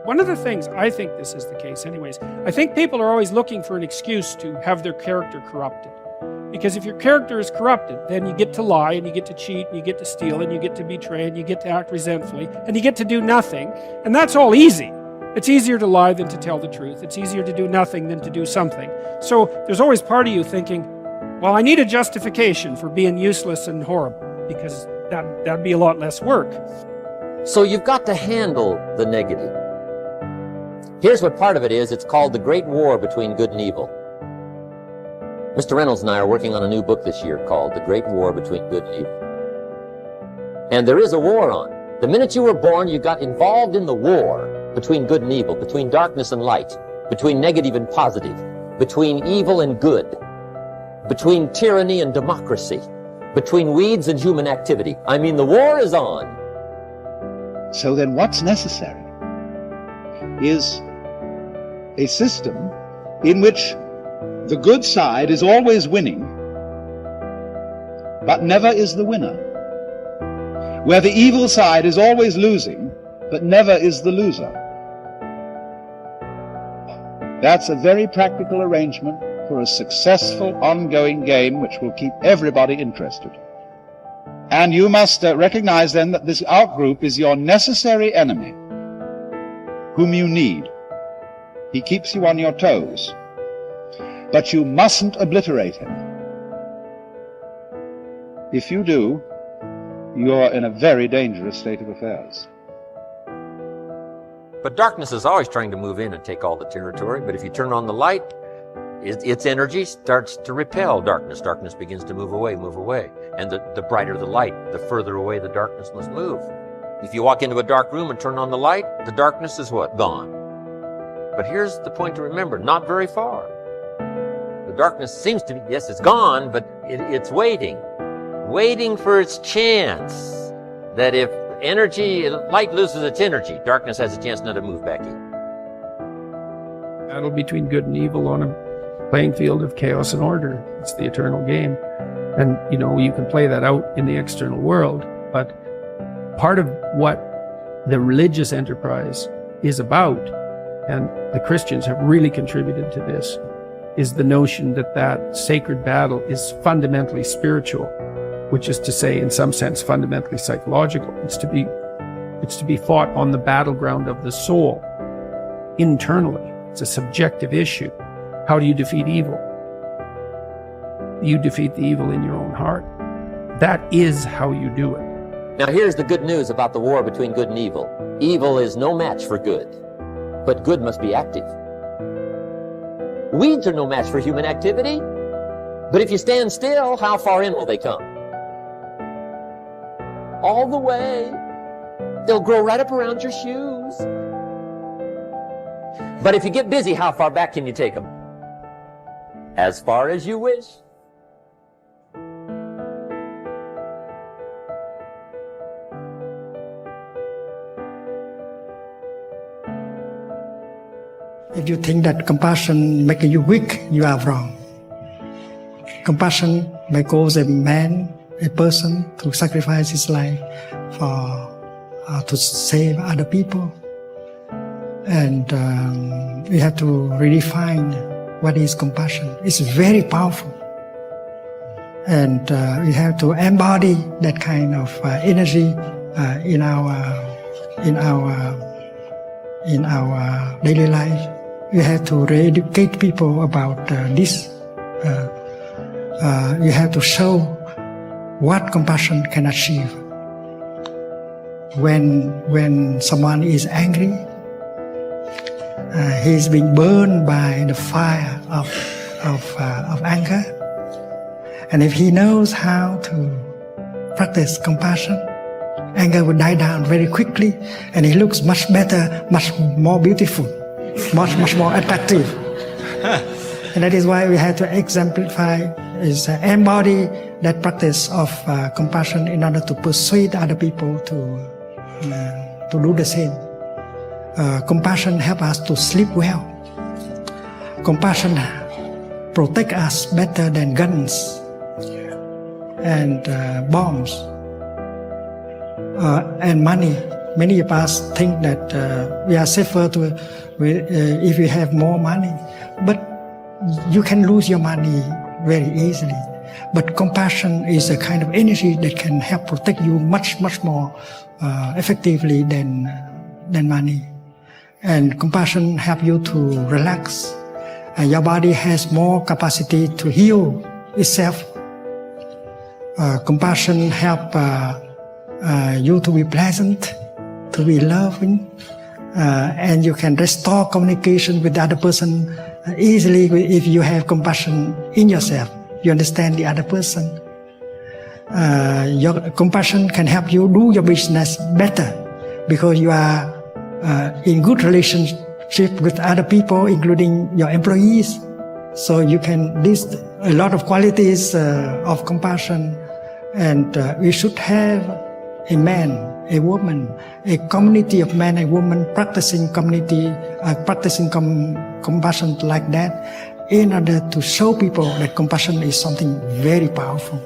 One of the things, I think this is the case anyways, I think people are always looking for an excuse to have their character corrupted. Because if your character is corrupted, then you get to lie, and you get to cheat, and you get to steal, and you get to betray, and you get to act resentfully, and you get to do nothing. And that's all easy. It's easier to lie than to tell the truth. It's easier to do nothing than to do something. So there's always part of you thinking, well, I need a justification for being useless and horrible, because that'd be a lot less work. So you've got to handle the negative. Here's what part of it is. It's called the Great War Between Good and Evil. Mr. Reynolds and I are working on a new book this year called The Great War Between Good and Evil. And there is a war on. The minute you were born, you got involved in the war between good and evil, between darkness and light, between negative and positive, between evil and good, between tyranny and democracy, between weeds and human activity. I mean, the war is on. So then what's necessary is a system in which the good side is always winning, but never is the winner. Where the evil side is always losing, but never is the loser. That's a very practical arrangement for a successful ongoing game which will keep everybody interested. And you must recognize then that this outgroup is your necessary enemy, whom you need. He keeps you on your toes. But you mustn't obliterate him. If you do, you're in a very dangerous state of affairs. But darkness is always trying to move in and take all the territory. But if you turn on the light, its energy starts to repel darkness. Darkness begins to move away. And the brighter the light, the further away the darkness must move. If you walk into a dark room and turn on the light, the darkness is what? Gone. But here's the point to remember, not very far. The darkness seems to be, yes, it's gone, but it's waiting for its chance. That if light loses its energy, darkness has a chance now to move back in. Battle between good and evil on a playing field of chaos and order. It's the eternal game. And, you can play that out in the external world, but part of what the religious enterprise is about, and the Christians have really contributed to this, is the notion that sacred battle is fundamentally spiritual, which is to say, in some sense, fundamentally psychological. It's to be fought on the battleground of the soul, internally. It's a subjective issue. How do you defeat evil? You defeat the evil in your own heart. That is how you do it. Now here's the good news about the war between good and evil. Evil is no match for good, but good must be active. Weeds are no match for human activity, but if you stand still, how far in will they come? All the way. They'll grow right up around your shoes. But if you get busy, how far back can you take them? As far as you wish. If you think that compassion makes you weak, you are wrong. Compassion may cause a person to sacrifice his life to save other people. And we have to redefine what is compassion. It's very powerful. And we have to embody that kind of energy in our daily life. We have to re-educate people about this. You have to show what compassion can achieve. When someone is angry, he's being burned by the fire of anger. And if he knows how to practice compassion, anger will die down very quickly, and he looks much better, much more beautiful, much more attractive. And that is why we have to exemplify, embody that practice of compassion in order to persuade other people to do the same. Compassion helps us to sleep well. Compassion protects us better than guns and bombs and money. Many of us think that we are safer if you have more money, but you can lose your money very easily. But compassion is a kind of energy that can help protect you much more effectively than money. And compassion help you to relax. And your body has more capacity to heal itself. Compassion help you to be pleasant, to be loving, and you can restore communication with the other person easily if you have compassion in yourself. You understand the other person. Your compassion can help you do your business better because you are in good relationship with other people, including your employees. So you can list a lot of qualities of compassion, and we should have a man, a woman, a community of men and women practicing compassion like that, in order to show people that compassion is something very powerful.